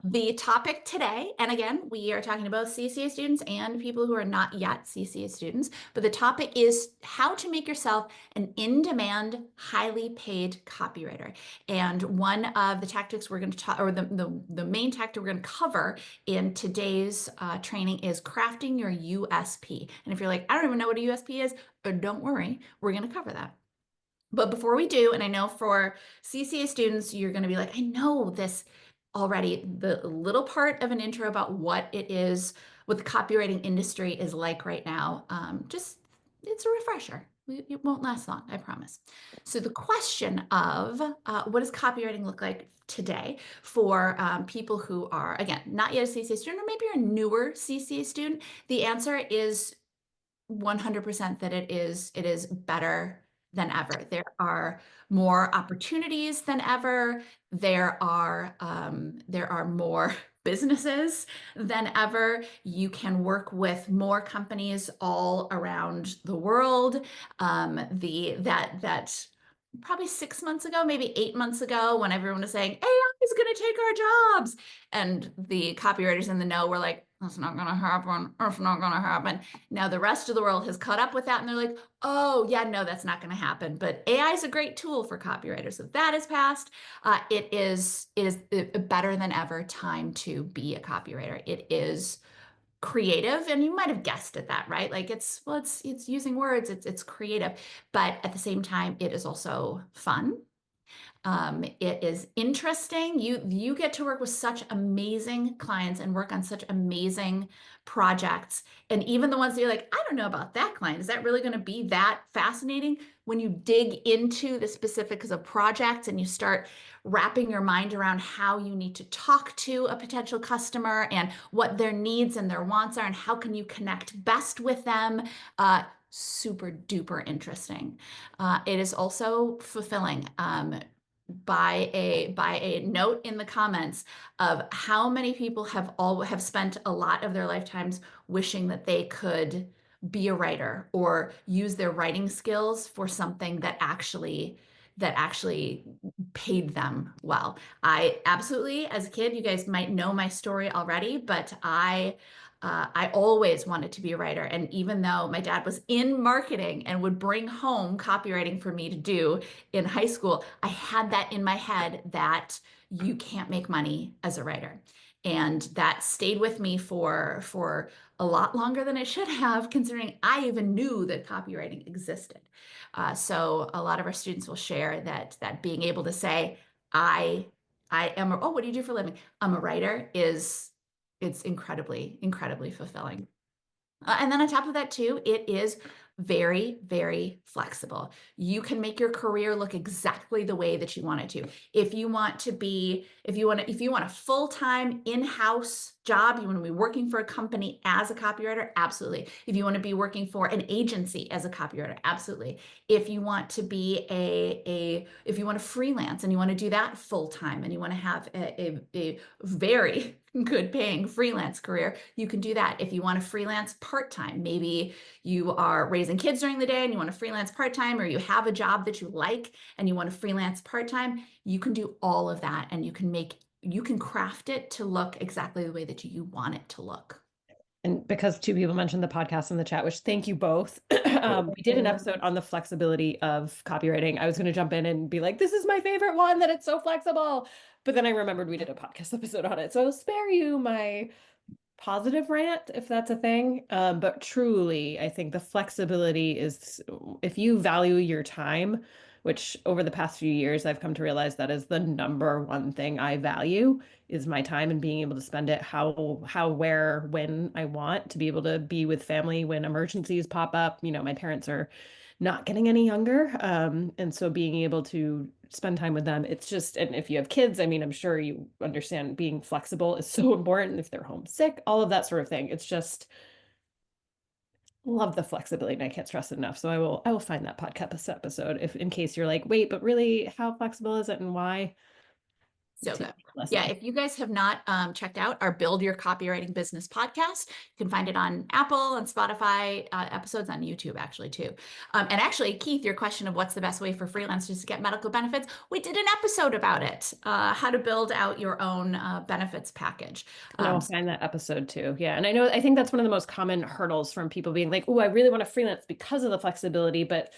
The topic today, and again, we are talking about CCA students and people who are not yet CCA students, but the topic is how to make yourself an in-demand, highly paid copywriter. And one of the tactics we're going to talk, or the main tactic we're going to cover in today's training is crafting your USP. And if you're like, I don't even know what a USP is, don't worry, we're going to cover that. But before we do, and I know for CCA students, you're going to be like, I know this already, the little part of an intro about what it is, what the copywriting industry is like right now. Just, it's a refresher. It won't last long, I promise. So the question of what does copywriting look like today for people who are, again, not yet a CCA student, or maybe you're a newer CCA student, the answer is 100% that it is better than ever. There are more opportunities than ever. There are more businesses than ever. You can work with more companies all around the world. That probably 6 months ago, maybe 8 months ago, when everyone was saying AI is going to take our jobs, and the copywriters in the know were like, that's not going to happen. It's not going to happen. Now the rest of the world has caught up with that, and they're like, oh yeah, no, that's not going to happen. But AI is a great tool for copywriters. So that is passed. It is better than ever time to be a copywriter. It is creative, and you might have guessed at that, right? Like it's using words, it's creative, but at the same time, it is also fun. It is interesting. You get to work with such amazing clients and work on such amazing projects. And even the ones that you're like, I don't know about that client. Is that really going to be that fascinating? When you dig into the specifics of projects and you start wrapping your mind around how you need to talk to a potential customer and what their needs and their wants are and how can you connect best with them, super duper interesting. It is also fulfilling. By a note in the comments of how many people have spent a lot of their lifetimes wishing that they could be a writer or use their writing skills for something that actually paid them well. I absolutely, as a kid, you guys might know my story already, but I always wanted to be a writer. And even though my dad was in marketing and would bring home copywriting for me to do in high school, I had that in my head that you can't make money as a writer. And that stayed with me for a lot longer than it should have, considering I even knew that copywriting existed. So a lot of our students will share that being able to say, I am, oh, what do you do for a living? I'm a writer it's incredibly, incredibly fulfilling. And then on top of that too, it is very, very flexible. You can make your career look exactly the way that you want it to. If you want a full-time in-house job, you want to be working for a company as a copywriter, absolutely. If you want to be working for an agency as a copywriter, absolutely. If you want to be if you want to freelance and you want to do that full-time and you want to have a very good paying freelance career, you can do that. If you want to freelance part-time, maybe you are raising kids during the day and you want to freelance part-time, or you have a job that you like and you want to freelance part-time, you can do all of that, and you can craft it to look exactly the way that you want it to look. And because two people mentioned the podcast in the chat, which thank you both. We did an episode on the flexibility of copywriting. I was going to jump in and be like, this is my favorite one, that it's so flexible. But then I remembered we did a podcast episode on it. So I'll spare you my positive rant, if that's a thing. But truly, I think the flexibility is, if you value your time, which over the past few years, I've come to realize that is the number one thing I value, is my time and being able to spend it how, where, when I want, to be able to be with family when emergencies pop up. You know, my parents are not getting any younger. And so being able to spend time with them, it's just, and if you have kids, I mean, I'm sure you understand being flexible is so important if they're homesick, all of that sort of thing. It's just, love the flexibility, and I can't stress it enough. So I will find that podcast episode if in case you're like, wait, but really, how flexible is it and why? So to good. Yeah, listen. if you guys have not checked out our Build Your Copywriting Business podcast, you can find it on Apple and Spotify, episodes on YouTube actually too. And actually, Keith, your question of what's the best way for freelancers to get medical benefits, we did an episode about it, how to build out your own benefits package. And I'll So find that episode too. Yeah. And I think that's one of the most common hurdles from people being like, oh, I really want to freelance because of the flexibility, but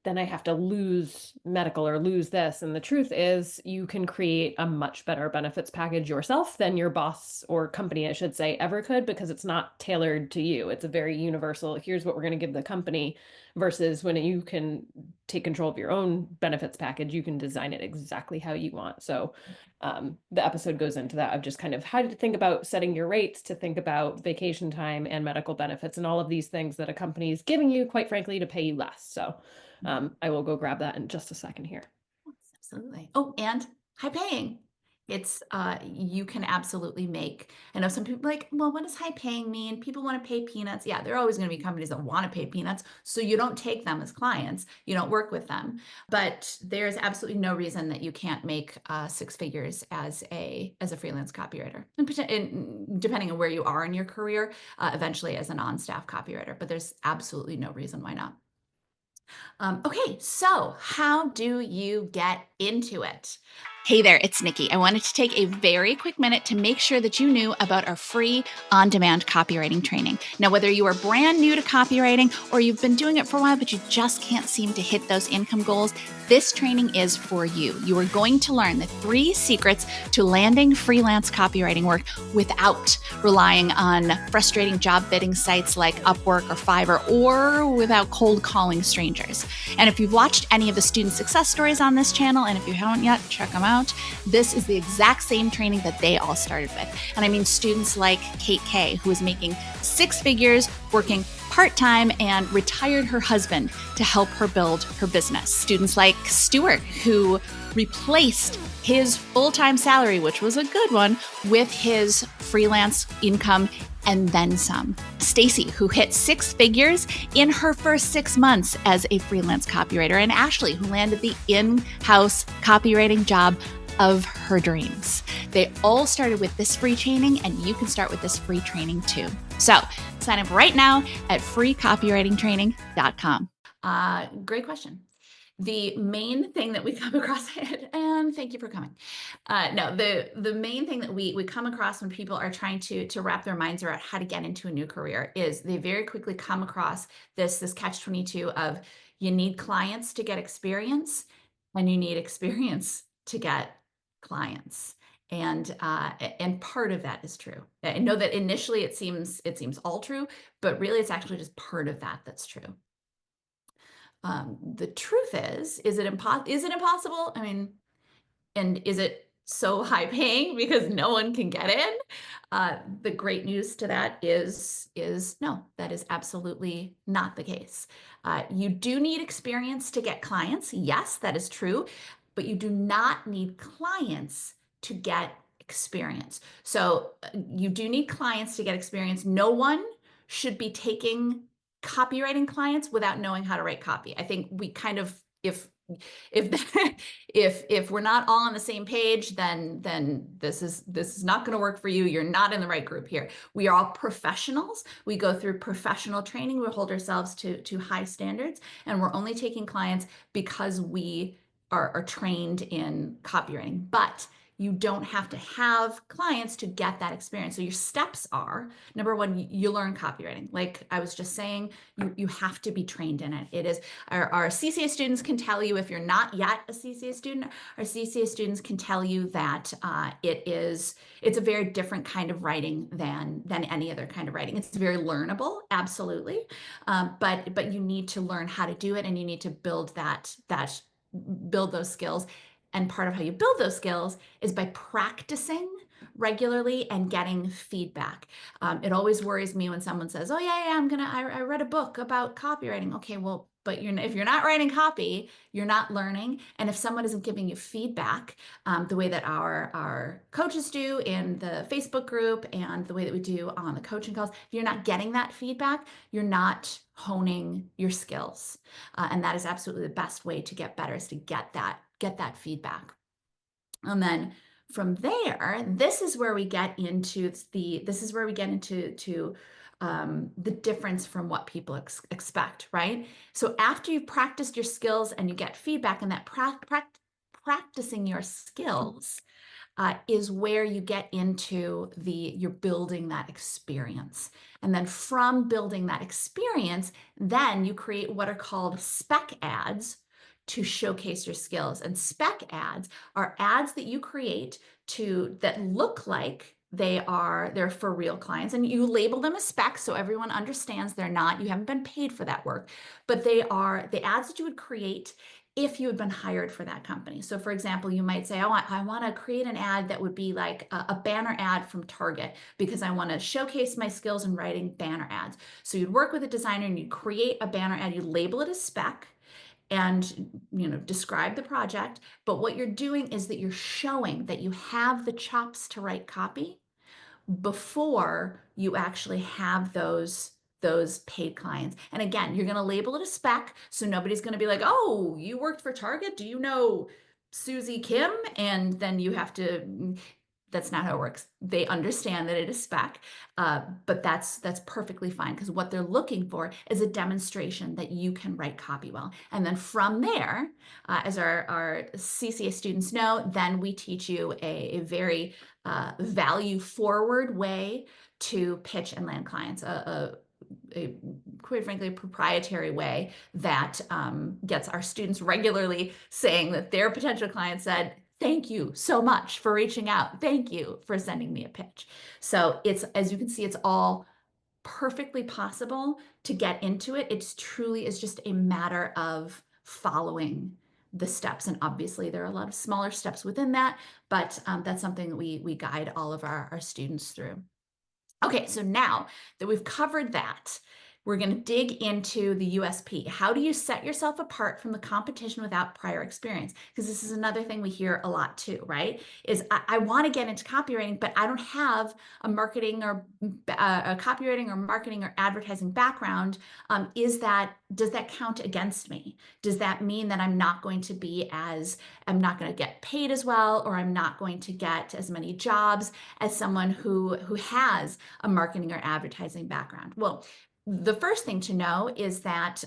then I have to lose medical or lose this. And the truth is, you can create a much better benefits package yourself than your boss or company, I should say, ever could, because it's not tailored to you. It's a very universal, here's what we're going to give the company, versus when you can take control of your own benefits package, you can design it exactly how you want. So the episode goes into that of just kind of how to think about setting your rates, to think about vacation time and medical benefits and all of these things that a company is giving you, quite frankly, to pay you less. So I will go grab that in just a second here. absolutely. Oh, and high paying. It's you can absolutely make. I know some people are like, well, what does high paying mean? People want to pay peanuts. Yeah, there are always going to be companies that want to pay peanuts, so you don't take them as clients. You don't work with them. But there's absolutely no reason that you can't make six figures as a freelance copywriter, and depending on where you are in your career, eventually as a non-staff copywriter. But there's absolutely no reason why not. Okay, so how do you get into it? Hey there, it's Nikki. I wanted to take a very quick minute to make sure that you knew about our free on demand copywriting training. Now, whether you are brand new to copywriting or you've been doing it for a while, but you just can't seem to hit those income goals, this training is for you. You are going to learn the 3 secrets to landing freelance copywriting work without relying on frustrating job bidding sites like Upwork or Fiverr, or without cold calling strangers. And if you've watched any of the student success stories on this channel, and if you haven't yet, check them out. This is the exact same training that they all started with. And I mean students like Kate K, who is making 6 figures working part-time and retired her husband to help her build her business. Students like Stuart, who replaced his full-time salary, which was a good one, with his freelance income and then some. Stacy, who hit 6 figures in her first 6 months as a freelance copywriter, and Ashley, who landed the in-house copywriting job of her dreams. They all started with this free training, and you can start with this free training too. So sign up right now at freecopywritingtraining.com. Great question. The main thing that we come across, and thank you for coming. No, the main thing that we come across when people are trying to wrap their minds around how to get into a new career is they very quickly come across this catch-22 of you need clients to get experience, and you need experience to get clients. And part of that is true. I know that initially it seems all true, but really it's actually just part of that that's true. The truth is it impossible? I mean, and is it so high paying because no one can get in? The great news to that is no, that is absolutely not the case. You do need experience to get clients. Yes, that is true, but you do not need clients to get experience. So you do need clients to get experience. No one should be taking copywriting clients without knowing how to write copy. I think we kind of, if if we're not all on the same page, then this is not going to work for you. You're not in the right group here. We are all professionals. We go through professional training. We hold ourselves to high standards, and we're only taking clients because we are trained in copywriting. But you don't have to have clients to get that experience. So your steps are, number one, you learn copywriting. Like I was just saying, you have to be trained in it. It is, our CCA students can tell you, if you're not yet a CCA student, our CCA students can tell you that it's a very different kind of writing than any other kind of writing. It's very learnable, absolutely. But you need to learn how to do it, and you need to build build those skills. And part of how you build those skills is by practicing regularly and getting feedback. It always worries me when someone says, "Oh yeah, I read a book about copywriting." Okay, well, but if you're not writing copy, you're not learning. And if someone isn't giving you feedback, the way that our coaches do in the Facebook group and the way that we do on the coaching calls, if you're not getting that feedback, you're not honing your skills. And that is absolutely the best way to get better, is to get that feedback. And then From there, this is where we get into the difference from what people expect, right? So after you've practiced your skills and you get feedback, and that practicing your skills is where you get into you're building that experience. And then from building that experience, then you create what are called spec ads to showcase your skills. And spec ads are ads that you create that look like they're for real clients, and you label them as specs so everyone understands you haven't been paid for that work, but they are the ads that you would create if you had been hired for that company. So for example, you might say, I want to create an ad that would be like a banner ad from Target because I want to showcase my skills in writing banner ads. So you'd work with a designer and you'd create a banner ad, you label it as spec, and describe the project. But what you're doing is that you're showing that you have the chops to write copy before you actually have those paid clients. And again, you're going to label it a spec, so nobody's going to be like, oh, you worked for Target, do you know Susie Kim? And then you have to, that's not how it works. They understand that it is spec, but that's perfectly fine, because what they're looking for is a demonstration that you can write copy well. And then from there, as our CCA students know, then we teach you a very value forward way to pitch and land clients, quite frankly, a proprietary way that gets our students regularly saying that their potential client said, thank you so much for reaching out. Thank you for sending me a pitch. So it's, as you can see, it's all perfectly possible to get into it. It's truly is just a matter of following the steps. And obviously there are a lot of smaller steps within that, but that's something that we guide all of our students through. Okay, so now that we've covered that, we're going to dig into the USP. How do you set yourself apart from the competition without prior experience? Because this is another thing we hear a lot too, right? Is I want to get into copywriting, but I don't have a marketing or a copywriting or marketing or advertising background. Does that count against me? Does that mean that I'm not going to get paid as well, or I'm not going to get as many jobs as someone who has a marketing or advertising background? Well, the first thing to know is that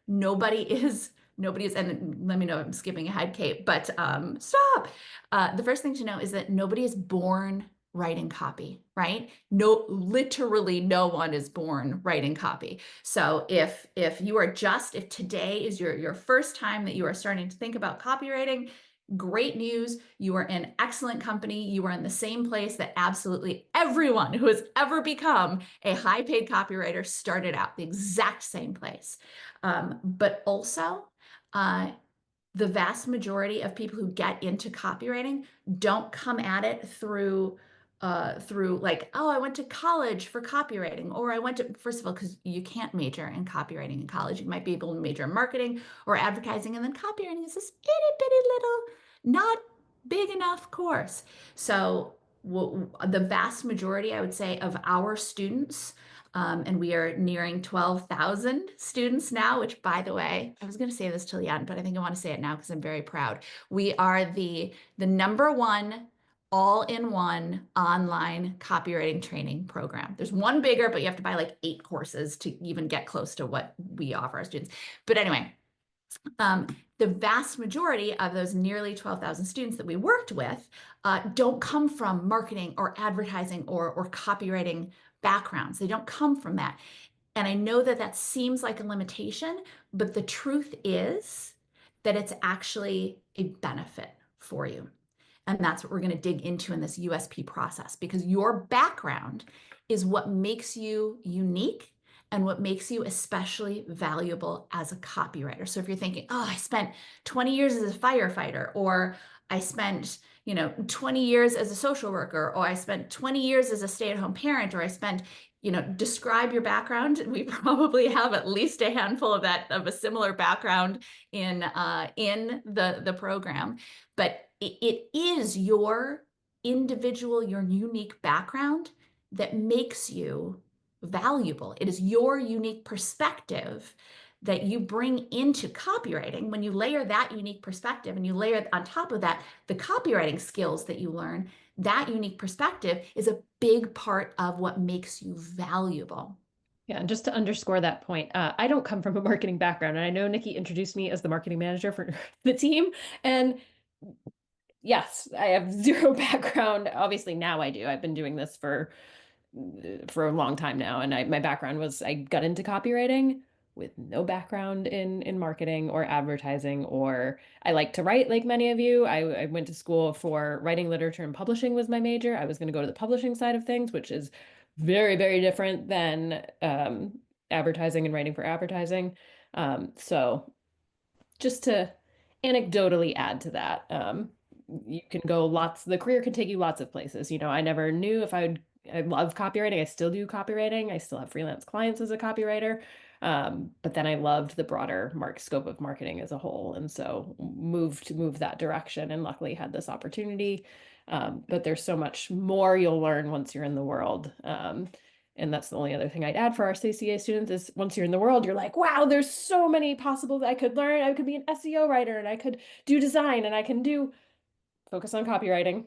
nobody is, and let me know if I'm skipping ahead, Kate, but stop. The first thing to know is that nobody is born writing copy, right? No, literally no one is born writing copy. So if today is your first time that you are starting to think about copywriting, great news. You are in excellent company. You are in the same place that absolutely everyone who has ever become a high paid copywriter started out, the exact same place. But also, the vast majority of people who get into copywriting don't come at it through like, oh, I went to college for copywriting, or first of all, because you can't major in copywriting in college. You might be able to major in marketing or advertising, and then copywriting is this itty bitty little, not big enough course. So the vast majority, I would say, of our students, and we are nearing 12,000 students now, which, by the way, I was going to say this till the end, but I think I want to say it now because I'm very proud. We are the number one all-in-one online copywriting training program. There's one bigger, but you have to buy like 8 courses to even get close to what we offer our students. But anyway, the vast majority of those nearly 12,000 students that we worked with don't come from marketing or advertising or copywriting backgrounds. They don't come from that. And I know that seems like a limitation, but the truth is that it's actually a benefit for you. And that's what we're going to dig into in this USP process, because your background is what makes you unique and what makes you especially valuable as a copywriter. So if you're thinking, oh, I spent 20 years as a firefighter, or I spent 20 years as a social worker, or I spent 20 years as a stay-at-home parent, or I spent, describe your background. We probably have at least a handful of a similar background in the program. But it is your individual, your unique background that makes you valuable. It is your unique perspective that you bring into copywriting, when you layer that unique perspective and you layer on top of that the copywriting skills that you learn, that unique perspective is a big part of what makes you valuable. Yeah, and just to underscore that point, I don't come from a marketing background, and I know Nikki introduced me as the marketing manager for the team. And yes, I have zero background. Obviously, now I do. I've been doing this for a long time now, and my background was I got into copywriting with no background in marketing or advertising, or I like to write like many of you. I went to school for writing, literature, and publishing was my major. I was going to go to the publishing side of things, which is very, very different than advertising and writing for advertising. So just to anecdotally add to that, you can go the career can take you lots of places. I never knew if I love copywriting. I still do copywriting. I still have freelance clients as a copywriter. But then I loved the broader scope of marketing as a whole. And so moved that direction and luckily had this opportunity. But there's so much more you'll learn once you're in the world. And that's the only other thing I'd add for our CCA students is once you're in the world, you're like, wow, there's so many possible that I could learn. I could be an SEO writer and I could do design and I can focus on copywriting,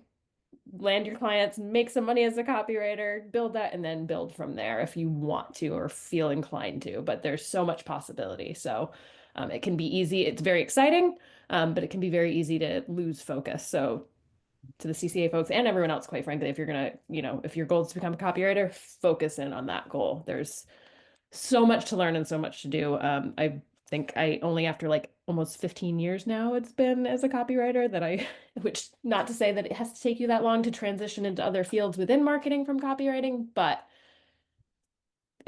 land your clients, make some money as a copywriter, build that, and then build from there if you want to or feel inclined to. But there's so much possibility. So it can be easy. It's very exciting, but it can be very easy to lose focus. So to the CCA folks and everyone else, quite frankly, if you're going to, if your goal is to become a copywriter, focus in on that goal. There's so much to learn and so much to do. I think I only after like almost 15 years now it's been as a copywriter which not to say that it has to take you that long to transition into other fields within marketing from copywriting, but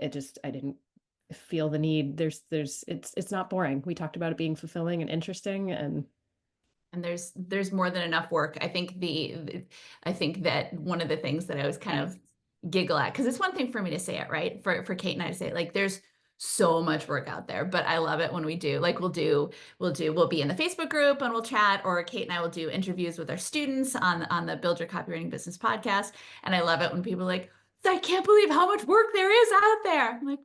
I didn't feel the need. It's not boring. We talked about it being fulfilling and interesting And there's more than enough work. I think that one of the things that I was kind of giggle at, because it's one thing for me to say it, right? For Kate and I to say it, like there's so much work out there, but I love it when we do. Like we'll be in the Facebook group and we'll chat, or Kate and I will do interviews with our students on the Build Your Copywriting Business podcast. And I love it when people are like, I can't believe how much work there is out there. I'm like,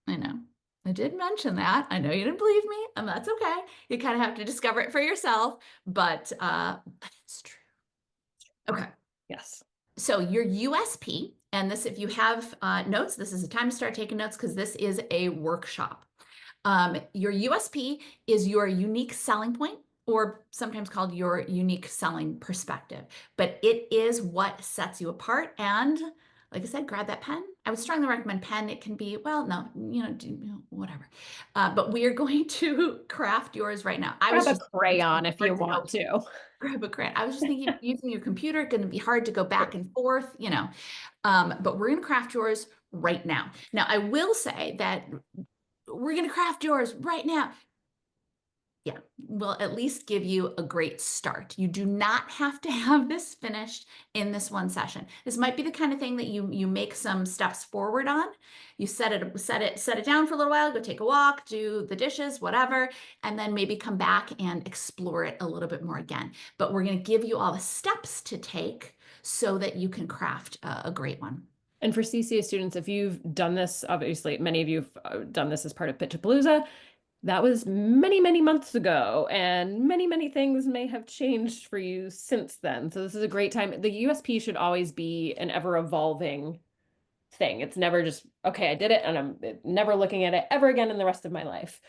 I know. I did mention that. I know you didn't believe me, and that's okay. You kind of have to discover it for yourself, but it's true. Okay. yes. So your USP, and this, if you have notes, this is the time to start taking notes because this is a workshop. Your USP is your unique selling point, or sometimes called your unique selling perspective, but it is what sets you apart. And like I said, grab that pen. I would strongly recommend pen. It can be, well, no, whatever. But we are going to craft yours right now. Grab a crayon if you want to. Grab a crayon. I was just thinking using your computer, going to be hard to go back and forth, but we're going to craft yours right now. Now, I will say that we're going to craft yours right now. Yeah, we'll at least give you a great start. You do not have to have this finished in this one session. This might be the kind of thing that you make some steps forward on. You set it down for a little while, go take a walk, do the dishes, whatever, and then maybe come back and explore it a little bit more again. But we're going to give you all the steps to take so that you can craft a great one. And for CCA students, if you've done this, obviously many of you have done this as part of Pitchapalooza. That was many, many months ago, and many, many things may have changed for you since then. So this is a great time. The USP should always be an ever-evolving thing. It's never just, okay, I did it, and I'm never looking at it ever again in the rest of my life.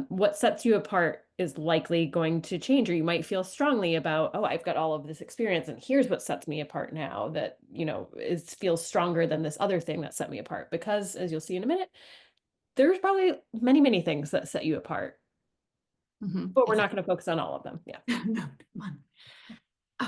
What sets you apart is likely going to change, or you might feel strongly about, oh, I've got all of this experience, and here's what sets me apart now that, feels stronger than this other thing that set me apart. Because, as you'll see in a minute, there's probably many, many things that set you apart, but we're not going to focus on all of them. Yeah. No, come on.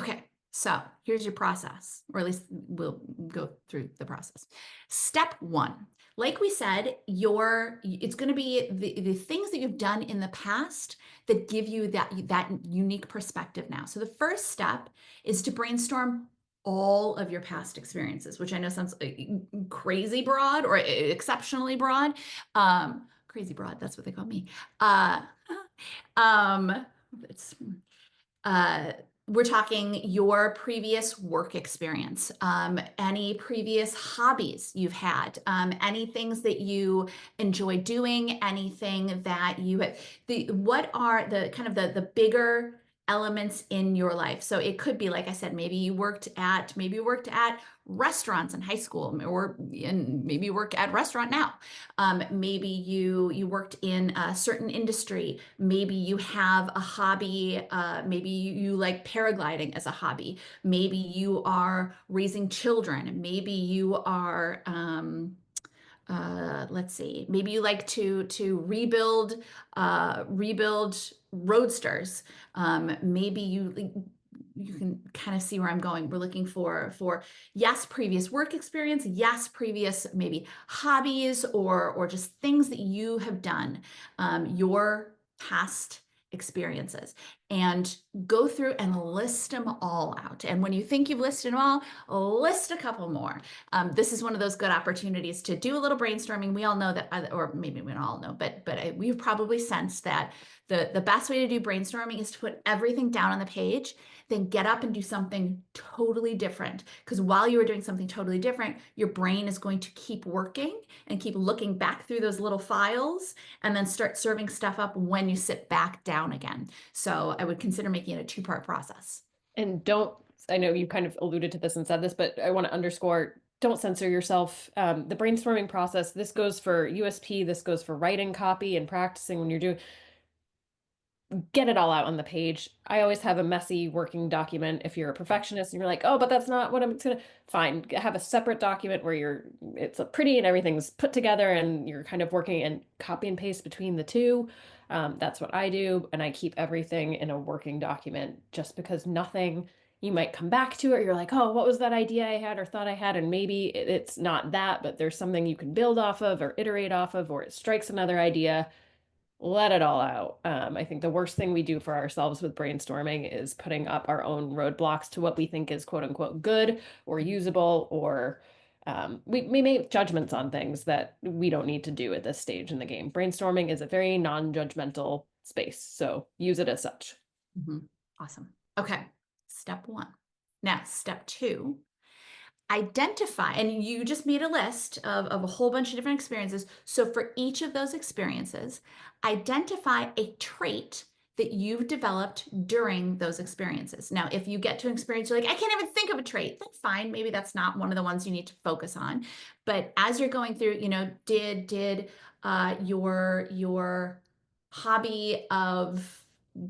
Okay. So here's your process, or at least we'll go through the process. Step one, like we said, it's going to be the things that you've done in the past that give you that unique perspective now. So the first step is to brainstorm all of your past experiences, which I know sounds crazy broad or exceptionally broad. Crazy broad, that's what they call me. We're talking your previous work experience, any previous hobbies you've had, any things that you enjoy doing, anything that what are the kind of the bigger elements in your life? So it could be, like I said, maybe you worked at restaurants in high school, or maybe you work at a restaurant now. Maybe you worked in a certain industry. Maybe you have a hobby. Maybe you like paragliding as a hobby. Maybe you are raising children. Maybe you are let's see, maybe you like to rebuild roadsters. Maybe you can kind of see where I'm going. We're looking for yes, previous work experience, yes, previous maybe hobbies or just things that you have done, your past experiences, and go through and list them all out. And when you think you've listed them all, list a couple more. This is one of those good opportunities to do a little brainstorming. We all know that, or maybe we don't all know, but we've probably sensed that the best way to do brainstorming is to put everything down on the page, then get up and do something totally different. Because while you are doing something totally different, your brain is going to keep working and keep looking back through those little files, and then start serving stuff up when you sit back down again. So I would consider making it a two-part process. And don't, I know you kind of alluded to this and said this, but I want to underscore, don't censor yourself. The brainstorming process, this goes for USP, this goes for writing copy and practicing when you're doing, get it all out on the page. I always have a messy working document. If you're a perfectionist and you're like, oh, but that's not what I'm gonna, fine. Have a separate document where it's pretty and everything's put together and you're kind of working and copy and paste between the two. That's what I do. And I keep everything in a working document, just because nothing, you might come back to it. You're like, oh, what was that idea I had or thought I had? And maybe it's not that, but there's something you can build off of or iterate off of, or it strikes another idea. Let it all out. I think the worst thing we do for ourselves with brainstorming is putting up our own roadblocks to what we think is quote unquote good or usable, or we make judgments on things that we don't need to do at this stage in the game. Brainstorming is a very non-judgmental space, so use it as such. Awesome. Okay, step one. Now, step two, identify, and you just made a list of a whole bunch of different experiences. So for each of those experiences, identify a trait that you've developed during those experiences. Now, if you get to an experience, you're like, I can't even think of a trait, that's fine. Maybe that's not one of the ones you need to focus on. But as you're going through, did your hobby of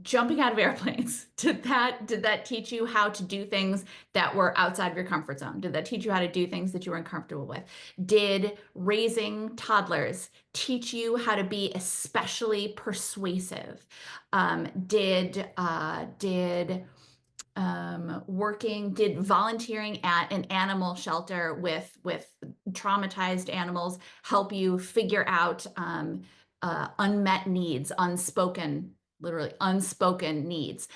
jumping out of airplanes, did that teach you how to do things that were outside of your comfort zone? Did that teach you how to do things that you were uncomfortable with? Did raising toddlers teach you how to be especially persuasive? Did volunteering at an animal shelter with traumatized animals help you figure out unmet needs, literally unspoken needs?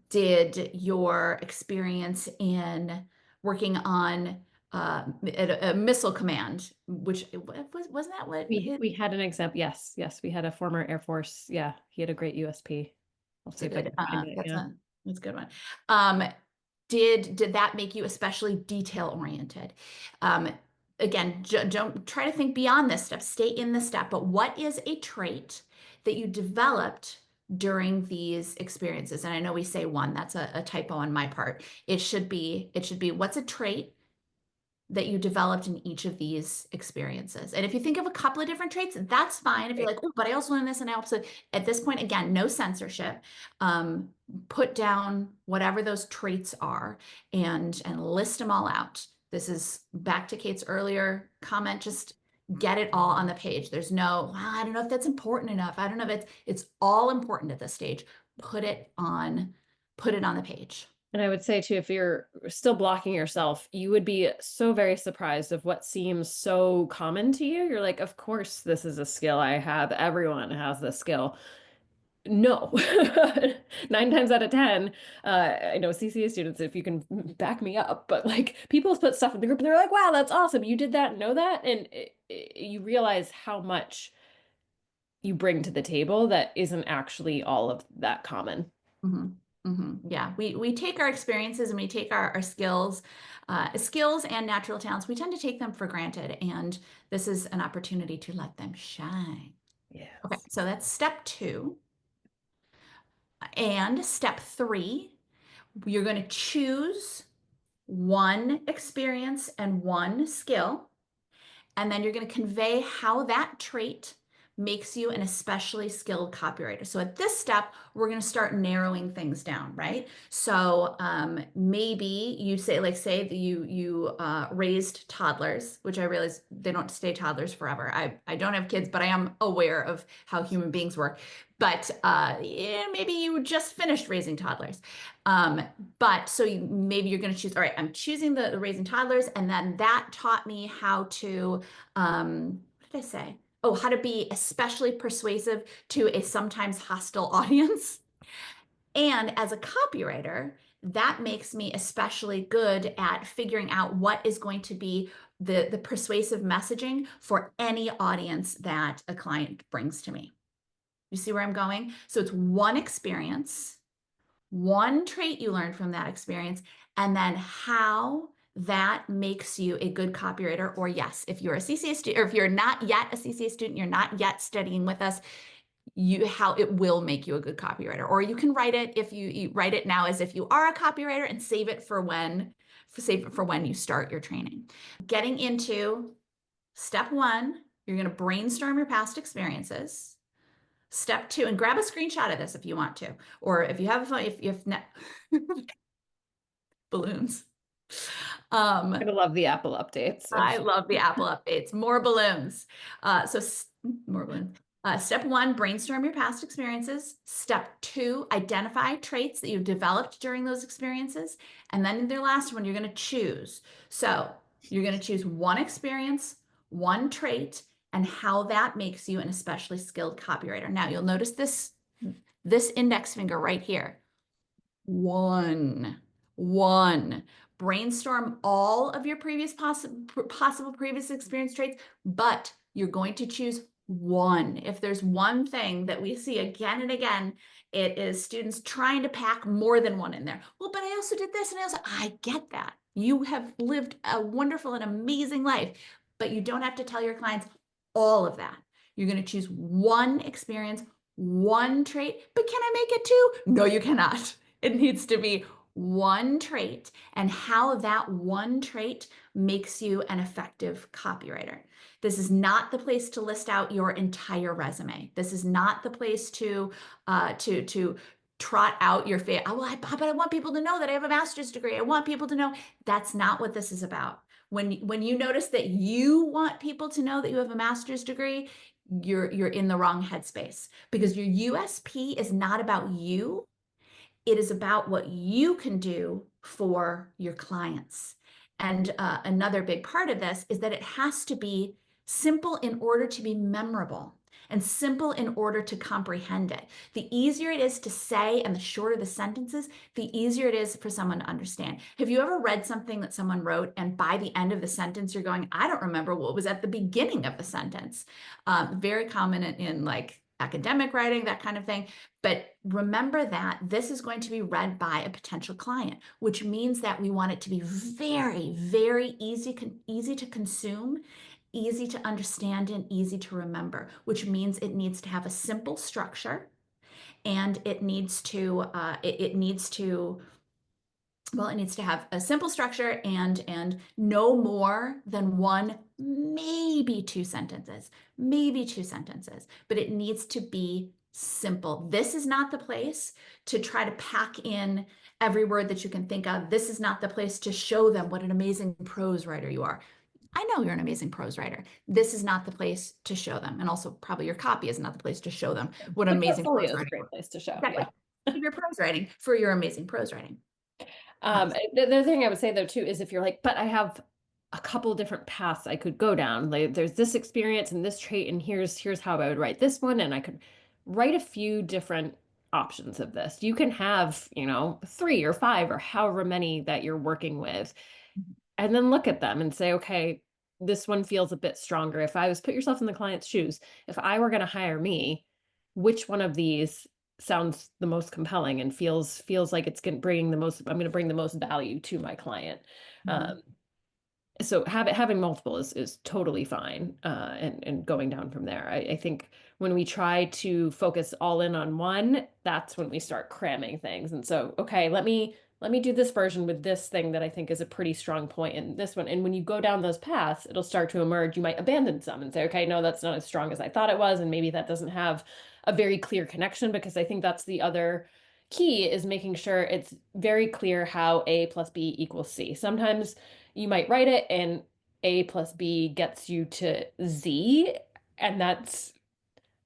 Did your experience in working on a missile command, which wasn't that what We had an example. Yes, we had a former Air Force. Yeah, he had a great USP. I'll see if I can find it. Yeah. That's a good one. Did that make you especially detail oriented? Again, don't try to think beyond this step. Stay in the step. But what is a trait that you developed during these experiences? And I know we say one. That's a typo on my part. It should be what's a trait that you developed in each of these experiences. And if you think of a couple of different traits, that's fine. If you're like, oh, but I also learned this and I also, at this point, again, no censorship. Put down whatever those traits are and list them all out. This is back to Kate's earlier comment, just get it all on the page. There's no, well, I don't know if that's important enough. I don't know if it's all important at this stage. Put it on the page. And I would say too, if you're still blocking yourself, you would be so very surprised of what seems so common to you. You're like, of course, this is a skill I have. Everyone has this skill. No, 9 times out of 10, I know CCA students, if you can back me up, but like people put stuff in the group and they're like, wow, that's awesome. You did that, know that. And you realize how much you bring to the table that isn't actually all of that common. Mm-hmm. Yeah, we take our experiences and we take our skills and natural talents. We tend to take them for granted, and this is an opportunity to let them shine. Okay, Yes. so that's step two. And step three, you're going to choose one experience and one skill, and then you're going to convey how that trait makes you an especially skilled copywriter. So at this step, we're going to start narrowing things down, right? So maybe you say, like, say that you raised toddlers, which I realize they don't stay toddlers forever. I don't have kids, but I am aware of how human beings work. But yeah, maybe you just finished raising toddlers. Um, but so maybe you're going to choose, all right, I'm choosing the raising toddlers, and then that taught me how to what did I say? Oh, how to be especially persuasive to a sometimes hostile audience. And as a copywriter, that makes me especially good at figuring out what is going to be the persuasive messaging for any audience that a client brings to me. You see where I'm going? So it's one experience, one trait you learned from that experience, and then how that makes you a good copywriter. Or yes, if you're a CCA student, or if you're not yet a CCA student, you're not yet studying with us, how it will make you a good copywriter. Or you can write it, if you write it now as if you are a copywriter, and save it for when you start your training. Getting into step one, you're going to brainstorm your past experiences. Step two, and grab a screenshot of this if you want to, or if you have a phone, if balloons. I'm gonna love the Apple updates I of love the Apple updates. More balloons. More balloons. Step one, brainstorm your past experiences. Step two, identify traits that you've developed during those experiences. And then in their last one, you're going to choose. So you're going to choose one experience, one trait, and how that makes you an especially skilled copywriter. Now you'll notice this index finger right here. One. Brainstorm all of your possible previous experience traits, but you're going to choose one. If there's one thing that we see again and again, it is students trying to pack more than one in there. Well, but I also did this, and I get that. You have lived a wonderful and amazing life, but you don't have to tell your clients all of that. You're going to choose one experience, one trait, but can I make it two? No, you cannot. It needs to be one trait, and how that one trait makes you an effective copywriter. This is not the place to list out your entire resume. This is not the place to trot out your favorite. Oh, well, but I want people to know that I have a master's degree. I want people to know. That's not what this is about. When you notice that you want people to know that you have a master's degree, you're in the wrong headspace, because your USP is not about you. It is about what you can do for your clients. And another big part of this is that it has to be simple in order to be memorable, and simple in order to comprehend it. The easier it is to say and the shorter the sentences, the easier it is for someone to understand. Have you ever read something that someone wrote, and by the end of the sentence, you're going, I don't remember what was at the beginning of the sentence? Very common in like academic writing, that kind of thing. But remember that this is going to be read by a potential client, which means that we want it to be very, very easy to consume, easy to understand, and easy to remember, which means it needs to have a simple structure, and it needs to have a simple structure, and no more than one, maybe two sentences, but it needs to be simple. This is not the place to try to pack in every word that you can think of. This is not the place to show them what an amazing prose writer you are. I know you're an amazing prose writer. This is not the place to show them. And also, probably your copy is not the place to show them what the amazing portfolio prose is a writing you great are. place to show. Exactly. Yeah. Your prose writing for your amazing prose writing. The other thing I would say though too is if you're like, but I have a couple of different paths I could go down. Like there's this experience and this trait, and here's how I would write this one, and I could write a few different options of this. You can have, 3 or 5 or however many that you're working with, and then look at them and say, okay, this one feels a bit stronger. If I was put yourself in the client's shoes, if I were going to hire me, which one of these sounds the most compelling and feels like it's bringing the most, I'm going to bring the most value to my client. Mhm. So having multiple is totally fine, and going down from there. I think when we try to focus all in on one, that's when we start cramming things. And so, okay, let me do this version with this thing that I think is a pretty strong point in this one. And when you go down those paths, it'll start to emerge. You might abandon some and say, okay, no, that's not as strong as I thought it was, and maybe that doesn't have a very clear connection, because I think that's the other key, is making sure it's very clear how A plus B equals C. Sometimes you might write it and A plus B gets you to Z, and that's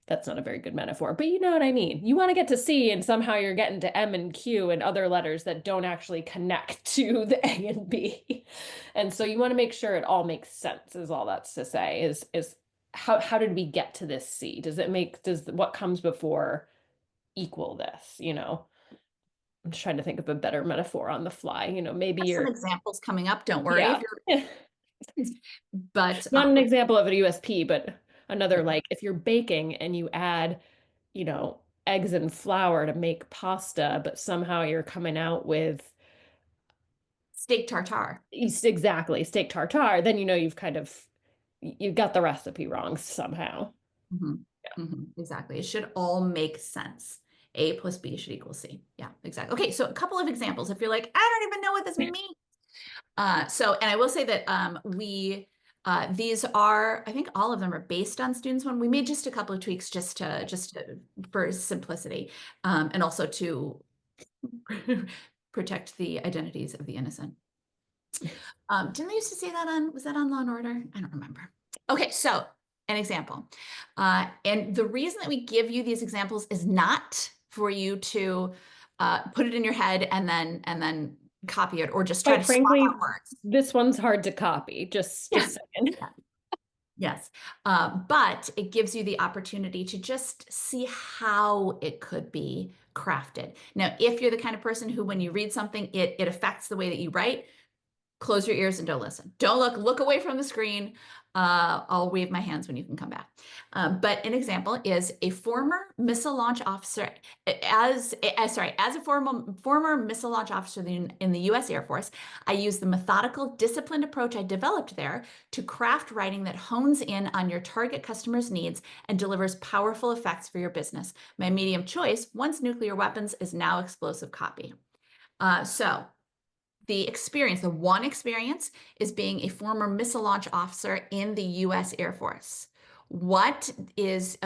not a very good metaphor, but you know what I mean. You want to get to C and somehow you're getting to M and Q and other letters that don't actually connect to the A and B. And so you want to make sure it all makes sense, is all that's to say, is how did we get to this C? Does what comes before equal this, you know? I'm just trying to think of a better metaphor on the fly. Maybe Have some you're, examples coming up. Don't worry if yeah. you're, but Not an example of a USP, but another, yeah, like if you're baking and you add, eggs and flour to make pasta, but somehow you're coming out with steak tartare. exactly steak tartare, then you've got the recipe wrong somehow. Mhm. Mhm. Exactly. It should all make sense. A plus B should equal C. Yeah, exactly. Okay, so a couple of examples. If you're like, I don't even know what this means. And I will say that these are, I think all of them are based on Students One. We made just a couple of tweaks just to for simplicity, and also to protect the identities of the innocent. Didn't they used to say that was that on Law and Order? I don't remember. Okay, so an example. And the reason that we give you these examples is not for you to put it in your head and then copy it or just try Quite to swap frankly, out words. this one's hard to copy. Just Yeah. saying. Yeah. Yes. But it gives you the opportunity to just see how it could be crafted. Now, if you're the kind of person who, when you read something, it affects the way that you write, close your ears and don't listen. Don't look away from the screen. I'll wave my hands when you can come back. But an example is a former missile launch officer, as a former missile launch officer in the U.S. Air Force. I use the methodical, disciplined approach I developed there to craft writing that hones in on your target customer's needs and delivers powerful effects for your business. My medium choice, once nuclear weapons, is now explosive copy. So the one experience is being a former missile launch officer in the U.S. Air Force. What was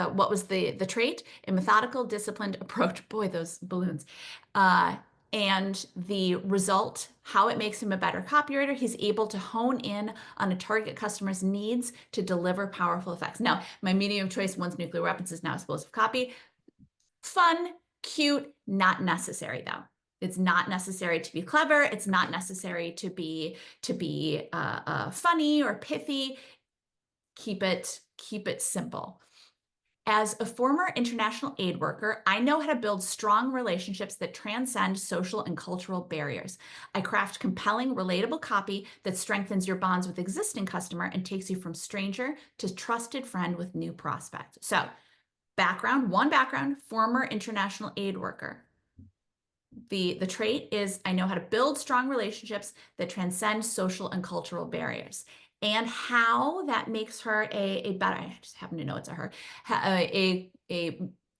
the trait? A methodical, disciplined approach. Boy, those balloons. And the result, how it makes him a better copywriter, he's able to hone in on a target customer's needs to deliver powerful effects. Now, my medium of choice, once nuclear weapons, is now explosive copy. Fun, cute, not necessary though. It's not necessary to be clever. It's not necessary to be funny or pithy. Keep it simple. As a former international aid worker, I know how to build strong relationships that transcend social and cultural barriers. I craft compelling, relatable copy that strengthens your bonds with existing customer and takes you from stranger to trusted friend with new prospect. So, background, former international aid worker. The trait is I know how to build strong relationships that transcend social and cultural barriers. And how that makes her a better, I just happen to know it's a her, a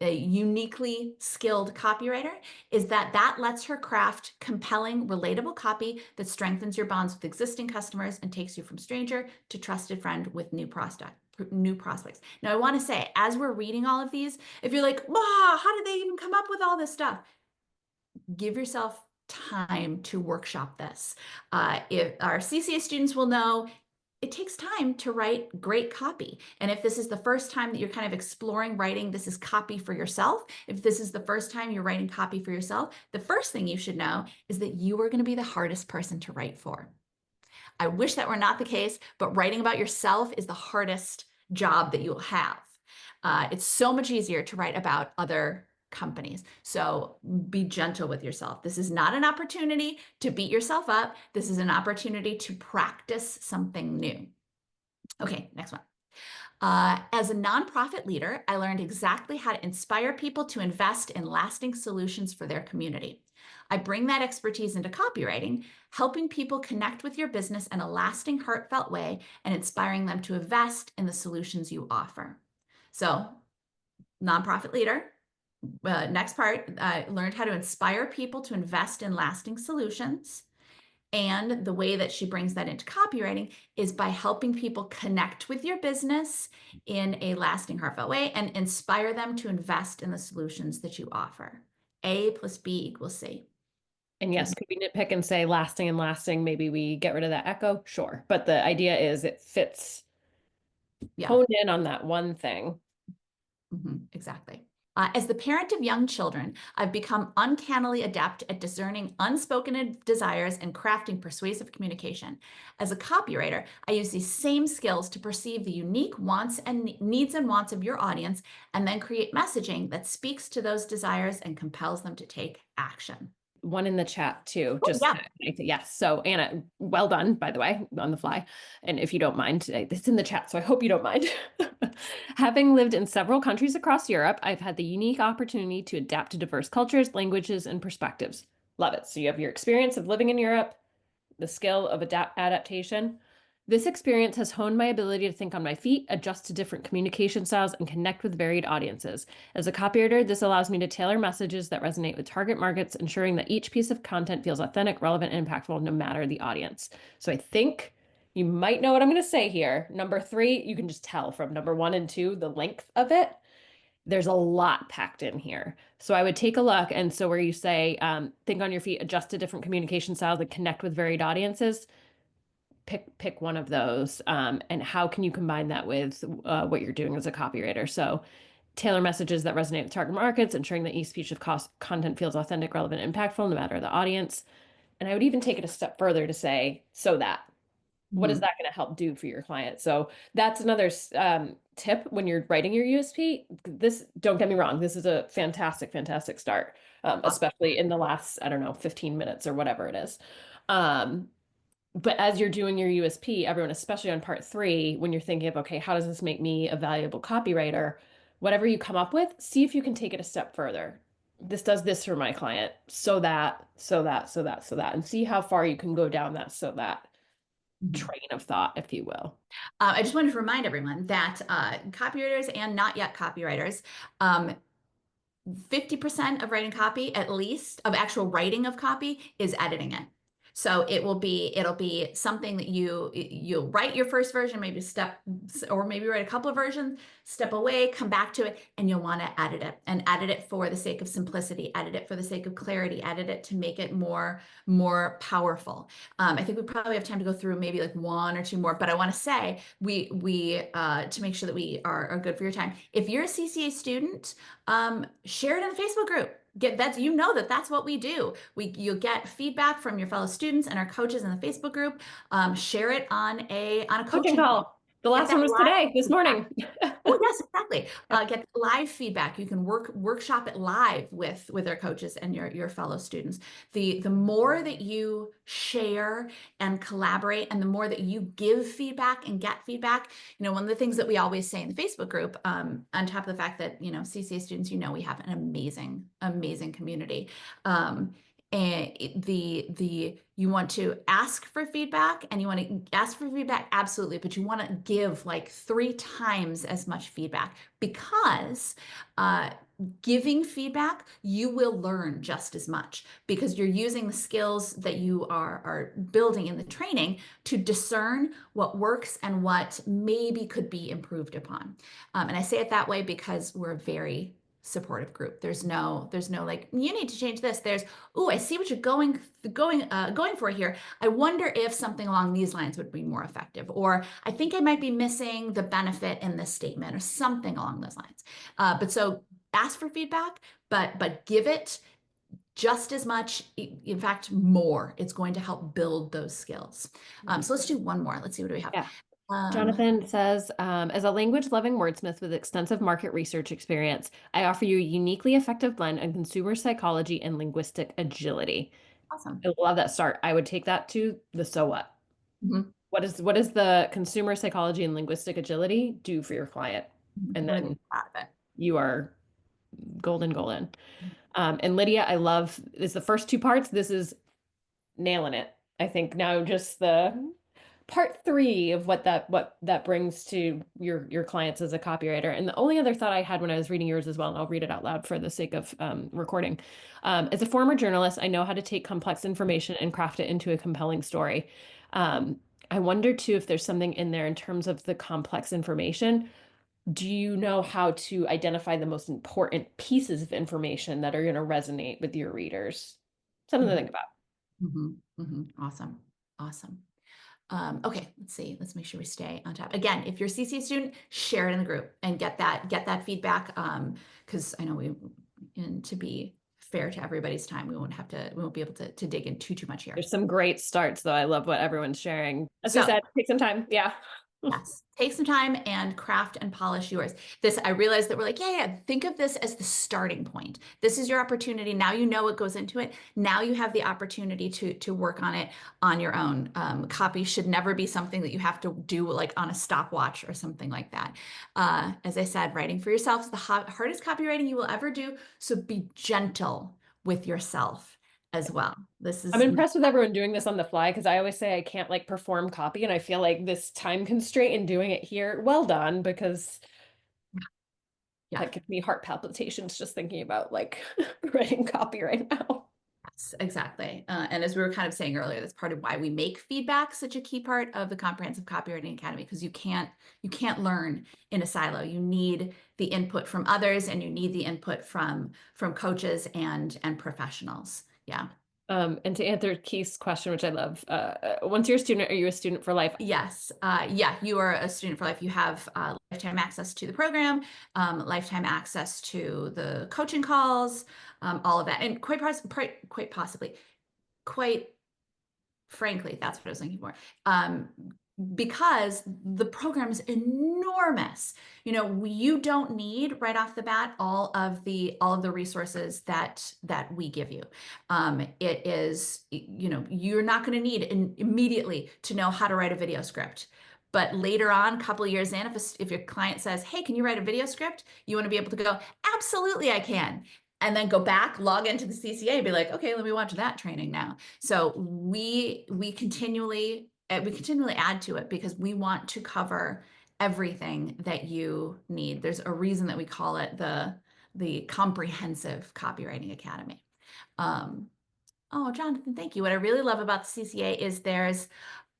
uniquely skilled copywriter is that lets her craft compelling, relatable copy that strengthens your bonds with existing customers and takes you from stranger to trusted friend with new prospects. Now, I want to say, as we're reading all of these, if you're like, wow, how did they even come up with all this stuff? Give yourself time to workshop this. If our CCA students will know, it takes time to write great copy. And if this is the first time that you're kind of exploring writing, this is copy for yourself. If this is the first time you're writing copy for yourself, the first thing you should know is that you are going to be the hardest person to write for. I wish that were not the case, but writing about yourself is the hardest job that you'll have. It's so much easier to write about other companies. So be gentle with yourself. This is not an opportunity to beat yourself up. This is an opportunity to practice something new. Okay, next one. As a nonprofit leader, I learned exactly how to inspire people to invest in lasting solutions for their community. I bring that expertise into copywriting, helping people connect with your business in a lasting, heartfelt way and inspiring them to invest in the solutions you offer. So, nonprofit leader. Next part, I learned how to inspire people to invest in lasting solutions. And the way that she brings that into copywriting is by helping people connect with your business in a lasting, heartfelt way and inspire them to invest in the solutions that you offer. A plus B equals C. And Okay. yes, could we nitpick and say lasting and lasting? Maybe we get rid of that echo? Sure. But the idea is it fits Yeah. honed in on that one thing. Exactly. As the parent of young children, I've become uncannily adept at discerning unspoken desires and crafting persuasive communication. As a copywriter, I use these same skills to perceive the unique wants and needs and wants of your audience, and then create messaging that speaks to those desires and compels them to take action. One in the chat too, Oh, just yeah. yes. So Anna, well done, by the way, on the fly. And if you don't mind, it's in the chat, so I hope you don't mind. Having lived in several countries across Europe, I've had the unique opportunity to adapt to diverse cultures, languages, and perspectives. Love it. So you have your experience of living in Europe, the skill of adaptation. This experience has honed my ability to think on my feet, adjust to different communication styles, and connect with varied audiences. As a copywriter, this allows me to tailor messages that resonate with target markets, ensuring that each piece of content feels authentic, relevant, and impactful no matter the audience. So I think you might know what I'm going to say here. Number 3, you can just tell from number 1 and 2, the length of it. There's a lot packed in here. So I would take a look. And so where you say, think on your feet, adjust to different communication styles and connect with varied audiences, pick one of those. And how can you combine that with what you're doing as a copywriter? So tailor messages that resonate with target markets, ensuring that each piece of content feels authentic, relevant, and impactful, no matter the audience. And I would even take it a step further to say, so that what is Mhm. that going to help do for your client? So that's another tip when you're writing your USP. This, don't get me wrong, this is a fantastic, fantastic start, Awesome. especially in the last, I don't know, 15 minutes or whatever it is. Um, but as you're doing your USP, everyone, especially on part 3, when you're thinking of, okay, how does this make me a valuable copywriter? Whatever you come up with, see if you can take it a step further. This does this for my client, so that, so that, so that, so that, and see how far you can go down that so that Mhm. train of thought, if you will. I just wanted to remind everyone that copywriters and not yet copywriters, um, 50% of writing copy, at least, of actual writing of copy is editing it. So it'll be something that you'll write your first version, maybe or maybe write a couple of versions, step away, come back to it, and you'll want to edit it for the sake of simplicity, edit it for the sake of clarity, edit it to make it more powerful. I think we probably have time to go through maybe like 1 or 2 more, but I want to say we to make sure that we are good for your time. If you're a CCA student, share it in the Facebook group. That's what we do. You'll get feedback from your fellow students and our coaches in the Facebook group. Share it on a Coaching coaching call. call. The Get last that one was live today, this feedback. morning. Oh, yes, exactly. Get live feedback. You can workshop it live with our coaches and your fellow students. The more that you share and collaborate, and the more that you give feedback and get feedback, one of the things that we always say in the Facebook group, on top of the fact that CCA students, we have an amazing community. And you want to ask for feedback, and you want to ask for feedback, absolutely, but you want to give like 3 times as much feedback, because giving feedback, you will learn just as much, because you're using the skills that you are building in the training to discern what works and what maybe could be improved upon. And I say it that way because we're a very supportive group. There's no like, you need to change this. There's, oh, I see what you're going for here. I wonder if something along these lines would be more effective, or I think I might be missing the benefit in this statement, or something along those lines. But so ask for feedback, but give it just as much, in fact, more. It's going to help build those skills. So let's do one more. Let's see, what do we have? Yeah. Um, Jonathan says, as a language-loving wordsmith with extensive market research experience, I offer you a uniquely effective blend of consumer psychology and linguistic agility. awesome. I love that start. I would take that to the so what. Mhm. What does the consumer psychology and linguistic agility do for your client? And What do then you think you are golden. And Lydia, I love is the first two parts. This is nailing it. I think now just the part three of what that brings to your clients as a copywriter. And the only other thought I had when I was reading yours as well, and I'll read it out loud for the sake of recording. As a former journalist, I know how to take complex information and craft it into a compelling story. Um, I wonder too if there's something in there in terms of the complex information. Do you know how to identify the most important pieces of information that are going to resonate with your readers? Something to think about. Awesome. Awesome. Okay, let's see. Let's make sure we stay on top. Again, if you're a CCA student, share it in the group and get that feedback. Because I know and to be fair to everybody's time, we won't be able to dig in too much here. There's some great starts, though. I love what everyone's sharing. As we So said, take some time. Yeah. yes, take some time and craft and polish yours. I realized that we're like, yeah, think of this as the starting point. This is your opportunity. Now you know what goes into it. Now you have the opportunity to work on it on your own. Copy should never be something that you have to do like on a stopwatch or something like that. As I said, writing for yourself is the hardest copywriting you will ever do. So be gentle with yourself as well. I'm impressed with everyone doing this on the fly because I always say I can't like perform copy, and I feel like this time constraint in doing it here, well done, because yeah. that gives me heart palpitations just thinking about like writing copy right now. Yes, exactly. And as we were kind of saying earlier, that's part of why we make feedback such a key part of the Comprehensive Copywriting Academy, because you can't learn in a silo. You need the input from others, and you need the input from coaches and professionals. Yeah. And to answer Keith's question, which I love, once you're a student, are you a student for life? Yes. Yeah, you are a student for life. You have lifetime access to the program, lifetime access to the coaching calls, all of that, and quite frankly, that's what I was looking for. Because the program is enormous. You don't need right off the bat all of the resources that we give you. It is, you're not going to need immediately to know how to write a video script. But later on, a couple of years in, if your client says, "Hey, can you write a video script?" You want to be able to go, "Absolutely, I can." And then go back, log into the CCA, and be like, "Okay, let me watch that training now." So we continually add to it because we want to cover everything that you need. There's a reason that we call it the Comprehensive Copywriting Academy. Oh, Jonathan, thank you. What I really love about the CCA is there's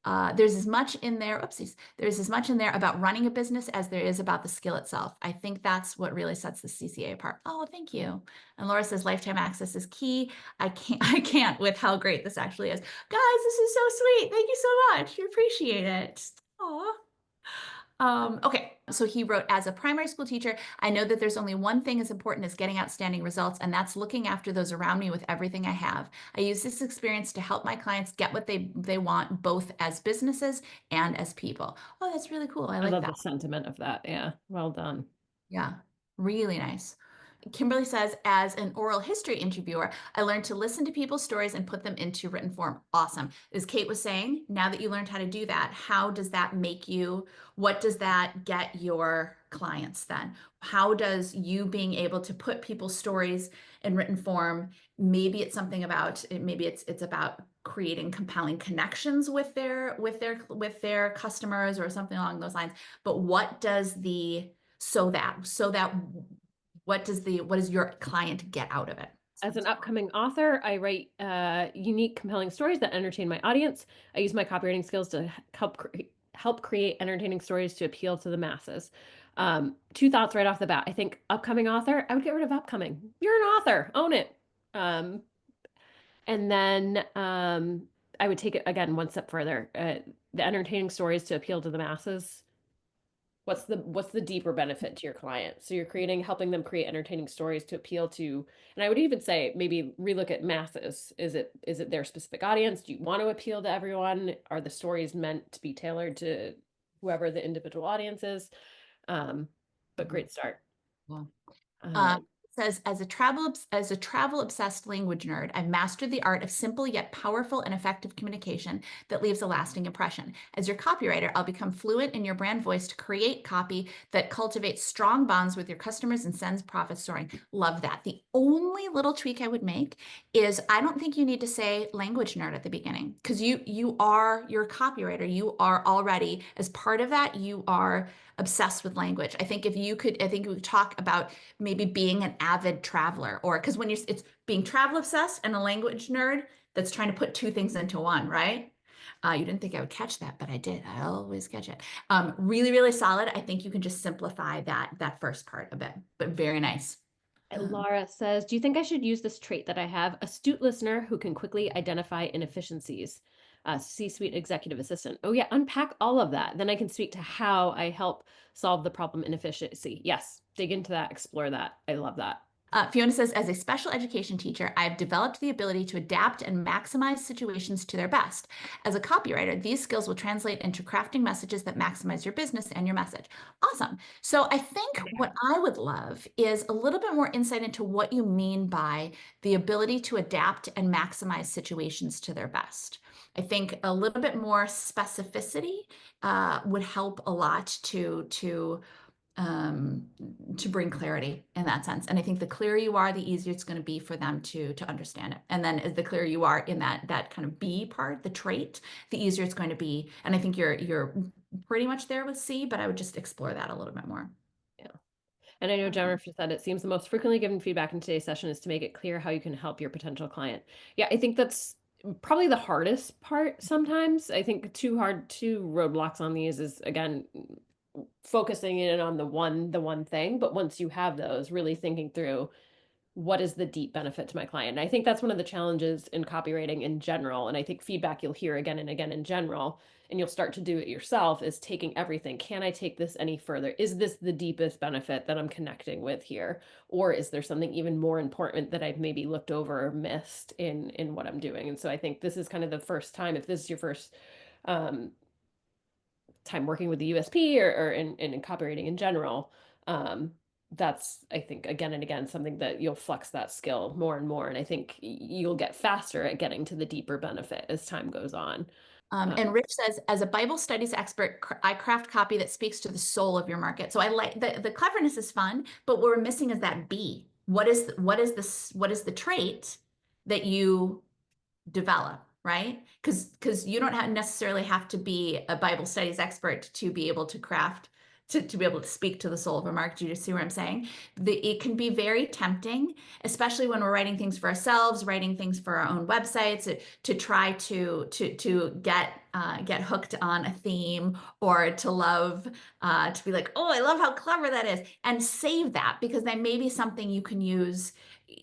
as much in there, oopsies, there's as much in there about running a business as there is about the skill itself. I think that's what really sets the CCA apart. Oh, thank you. And Laura says lifetime access is key. I can't with how great this actually is. Guys, this is so sweet. Thank you so much. We appreciate it. Aw. Okay, so he wrote, as a primary school teacher, I know that there's only one thing as important as getting outstanding results, and that's looking after those around me with everything I have. I use this experience to help my clients get what they want, both as businesses and as people. Oh, that's really cool. I I like love that. the sentiment of that. Yeah, well done. Yeah, really nice. Kimberly says, as an oral history interviewer, I learned to listen to people's stories and put them into written form. Awesome. As Kate was saying, now that you learned how to do that, how does that make you? What does that get your clients then? How does you being able to put people's stories in written form? Maybe it's something about, maybe it's about creating compelling connections with their customers or something along those lines. But what does what does your client get out of it? As an upcoming author, I write unique, compelling stories that entertain my audience. I use my copywriting skills to help create entertaining stories to appeal to the masses. Two thoughts right off the bat. I think upcoming author, I would get rid of upcoming. You're an author, own it. Um, and then I would take it again one step further. The entertaining stories to appeal to the masses. What's the deeper benefit to your client? So you're helping them create entertaining stories to appeal to, and I would even say maybe relook at masses. Is it their specific audience? Do you want to appeal to everyone? Are the stories meant to be tailored to whoever the individual audience is? But great start. Well, Uh, says, as a travel obsessed language nerd, I've mastered the art of simple yet powerful and effective communication that leaves a lasting impression. As your copywriter, I'll become fluent in your brand voice to create copy that cultivates strong bonds with your customers and sends profits soaring. Love that. The only little tweak I would make is I don't think you need to say language nerd at the beginning, because you're a copywriter. You are already, as part of that, you are obsessed with language. I think we could talk about maybe being an avid traveler, or because it's being travel obsessed and a language nerd that's trying to put two things into one, right? You didn't think I would catch that, but I did. I always catch it. Really, really solid. I think you can just simplify that first part a bit, but very nice. Laura says, do you think I should use this trait that I have? Astute listener who can quickly identify inefficiencies. C-suite executive assistant. Oh yeah, unpack all of that. Then I can speak to how I help solve the problem inefficiency. Yes, dig into that, explore that. I love that. Fiona says, as a special education teacher, I've developed the ability to adapt and maximize situations to their best. As a copywriter, these skills will translate into crafting messages that maximize your business and your message. Awesome. So I think what I would love is a little bit more insight into what you mean by the ability to adapt and maximize situations to their best. I think a little bit more specificity would help a lot to bring clarity in that sense. And I think the clearer you are, the easier it's going to be for them to understand it. And then as the clearer you are in that kind of B part, the trait, the easier it's going to be. And I think you're pretty much there with C, but I would just explore that a little bit more. Yeah. And I know Jennifer said it seems the most frequently given feedback in today's session is to make it clear how you can help your potential client. Yeah, I think that's probably the hardest part sometimes. I think two roadblocks on these is, again, focusing in on the one thing, but once you have those, really thinking through what is the deep benefit to my client. And I think that's one of the challenges in copywriting in general. And I think feedback you'll hear again and again in general, and you'll start to do it yourself, is taking everything. Can I take this any further? Is this the deepest benefit that I'm connecting with here? Or is there something even more important that I've maybe looked over or missed in what I'm doing? And so I think this is kind of the first time, if this is your first time working with the USP or in copywriting in general, that's, I think, again and again, something that you'll flex that skill more and more. And I think you'll get faster at getting to the deeper benefit as time goes on. And Rich says, as a Bible studies expert, I craft copy that speaks to the soul of your market. So I like the cleverness is fun, but what we're missing is that B. What is the trait that you develop, right? Because you don't necessarily have to be a Bible studies expert to be able to craft, to be able to speak to the soul of a market. Do you just see what I'm saying? It can be very tempting, especially when we're writing things for ourselves, writing things for our own websites, to try to get hooked on a theme, or to be like, oh, I love how clever that is, and save that, because that may be something you can use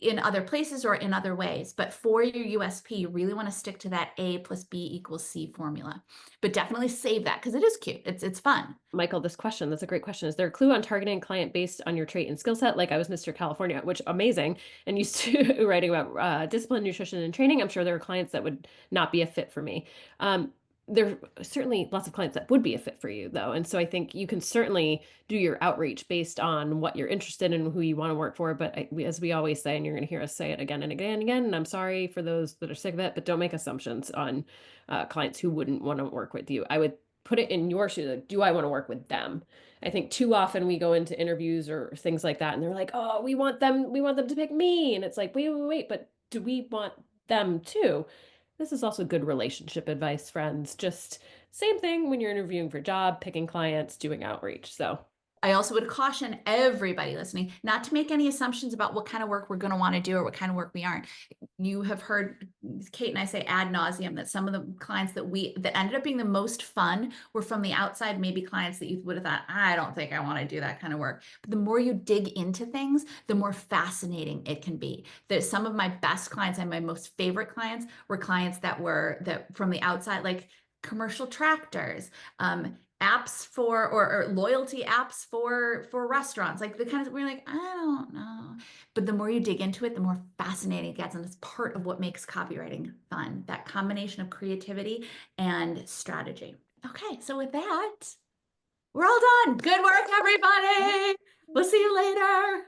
in other places or in other ways. But for your USP, you really want to stick to that A plus B equals C formula. But definitely save that, because it is cute. It's fun. Michael, that's a great question. Is there a clue on targeting a client based on your trait and skill set? Like I was Mr. California, which amazing. And used to writing about discipline, nutrition, and training. I'm sure there are clients that would not be a fit for me. There are certainly lots of clients that would be a fit for you, though. And so I think you can certainly do your outreach based on what you're interested in and who you want to work for. But as we always say, and you're going to hear us say it again and again and again, and I'm sorry for those that are sick of it, but don't make assumptions on clients who wouldn't want to work with you. I would put it in your shoes. Like, do I want to work with them? I think too often we go into interviews or things like that, and they're like, oh, we want them to pick me. And it's like, wait, but do we want them too? This is also good relationship advice, friends. Just same thing when you're interviewing for a job, picking clients, doing outreach. So I also would caution everybody listening not to make any assumptions about what kind of work we're going to want to do or what kind of work we aren't. You have heard Kate and I say ad nauseum that some of the clients that ended up being the most fun were from the outside, maybe clients that you would have thought, I don't think I want to do that kind of work. But the more you dig into things, the more fascinating it can be. There's some of my best clients and my most favorite clients were clients that from the outside, like commercial tractors, apps or loyalty apps for restaurants, like the kind of, we're like, I don't know. But the more you dig into it, the more fascinating it gets. And it's part of what makes copywriting fun, that combination of creativity and strategy. Okay, so with that, we're all done. Good work, everybody. We'll see you later.